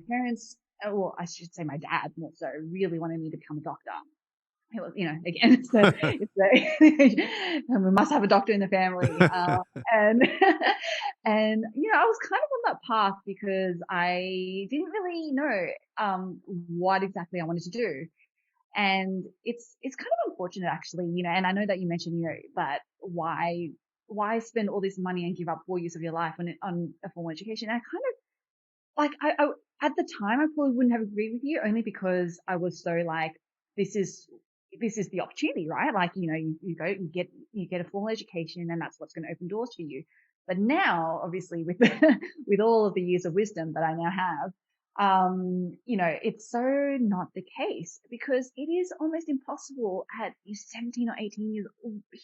parents, well, I should say my dad more so, really wanted me to become a doctor. It was, again, and we must have a doctor in the family. And, I was kind of on that path because I didn't really know, what exactly I wanted to do. And it's kind of unfortunate actually, and I know that you mentioned, that why spend all this money and give up 4 years of your life on a formal education? And I kind of like, at the time, I probably wouldn't have agreed with you only because I was so like, this is, this is the opportunity, right? Like, you go, you get a formal education and that's what's going to open doors for you. But now, obviously with, with all of the years of wisdom that I now have, it's so not the case because it is almost impossible at 17 or 18 years,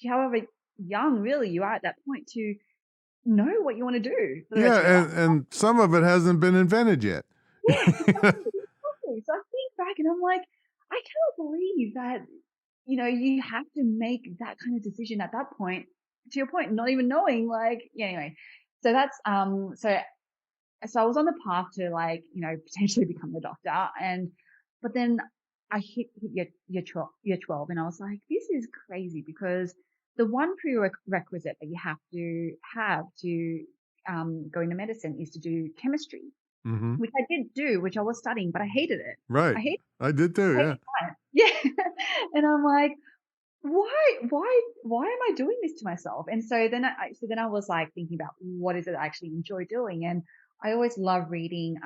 however young really you are at that point to know what you want to do for the rest Yeah, of your life. and some of it hasn't been invented yet. Yeah, exactly. Exactly. So I think back and I'm like, I cannot believe that, you have to make that kind of decision at that point, to your point, not even knowing, like, yeah, anyway. So that's, so I was on the path to like, potentially become a doctor. But then I hit year 12 and I was like, this is crazy because the one prerequisite that you have to, go into medicine is to do chemistry, Mm-hmm. which I did do, which I was studying, but I hated it. Right. I hate, I did too. I Yeah. hated science. Yeah. And I'm like, why am I doing this to myself? And so then I was like thinking about what is it I actually enjoy doing. And I always love reading,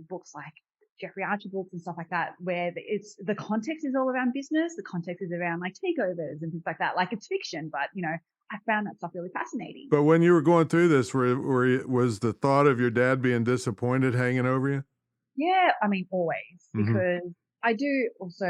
books like Jeffrey Archer books and stuff like that, where the context is all around business. The context is around like takeovers and things like that. Like it's fiction, but I found that stuff really fascinating. But when you were going through this, was the thought of your dad being disappointed hanging over you? Yeah, I mean, always, Mm-hmm. because I do also,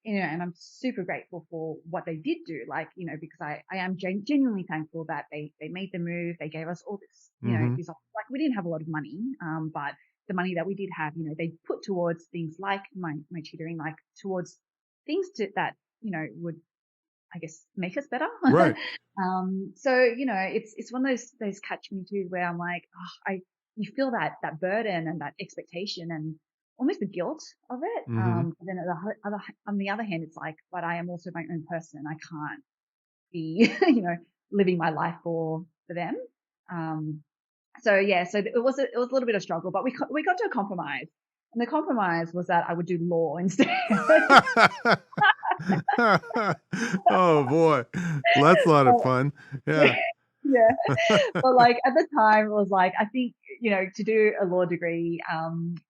and I'm super grateful for what they did do. Like, because I am genuinely thankful that they made the move. They gave us all this, Mm-hmm. like we didn't have a lot of money, but the money that we did have, they put towards things like my tutoring, like towards things that, would, I guess, make us better. Right. So, it's one of those catch me twos where I'm like, oh, you feel that burden and that expectation and almost the guilt of it. Mm-hmm. But then on the other hand, it's like, but I am also my own person. I can't be, living my life for them. Um, so yeah, so it was a little bit of struggle, but we got to a compromise. And the compromise was that I would do law instead. Oh boy, well, that's a lot of fun. Yeah. Yeah. But like at the time it was like, I think, to do a law degree,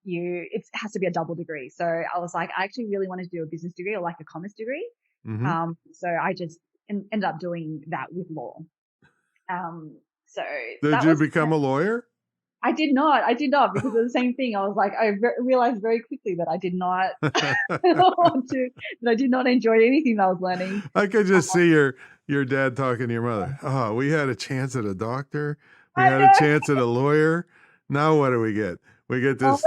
it has to be a double degree. So I was like, I actually really wanted to do a business degree or like a commerce degree. Mm-hmm. So I just ended up doing that with law. So Did that you was, become a lawyer? I did not because of the same thing. I was like, realized very quickly that I did not want to, that I did not enjoy anything that I was learning. I could just see your dad talking to your mother. Oh, we had a chance at a doctor. We I had a know. chance at a lawyer. Now what do we get? We get Oh, this.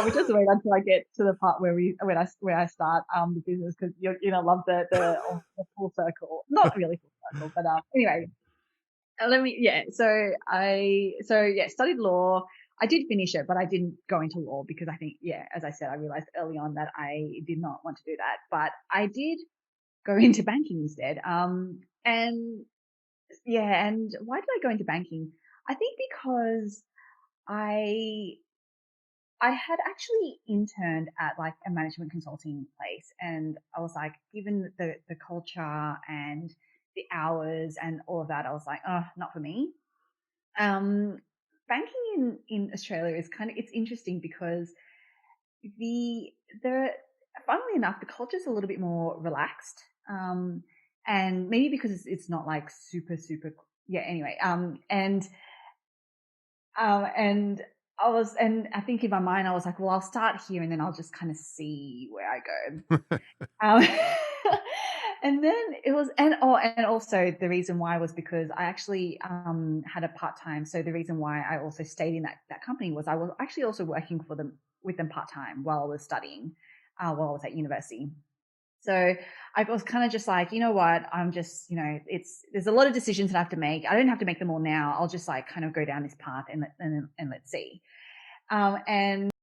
we just wait until I get to the part where I start the business because you're gonna love the full circle. Not really full circle, but anyway, let me yeah. So yeah, studied law. I did finish it, but I didn't go into law because I think, yeah, as I said, I realized early on that I did not want to do that. But I did go into banking instead. And yeah, and why did I go into banking? I think because I I had actually interned at like a management consulting place, and I was like, given the culture and the hours and all of that, I was like, oh, not for me. Um, Banking in Australia is it's interesting because the the funnily enough, the culture is a little bit more relaxed. And maybe because it's not like super, yeah. Anyway, and and I think in my mind, I was like, well, I'll start here and then I'll just kind of see where I go. And then it was, and also the reason why was because I actually, had a part-time. So the reason why I also stayed in that company was I was actually also working with them part-time while I was studying, while I was at university. So I was kind of just like, you know what, I'm just, there's a lot of decisions that I have to make. I don't have to make them all now. I'll just like kind of go down this path and let's see. And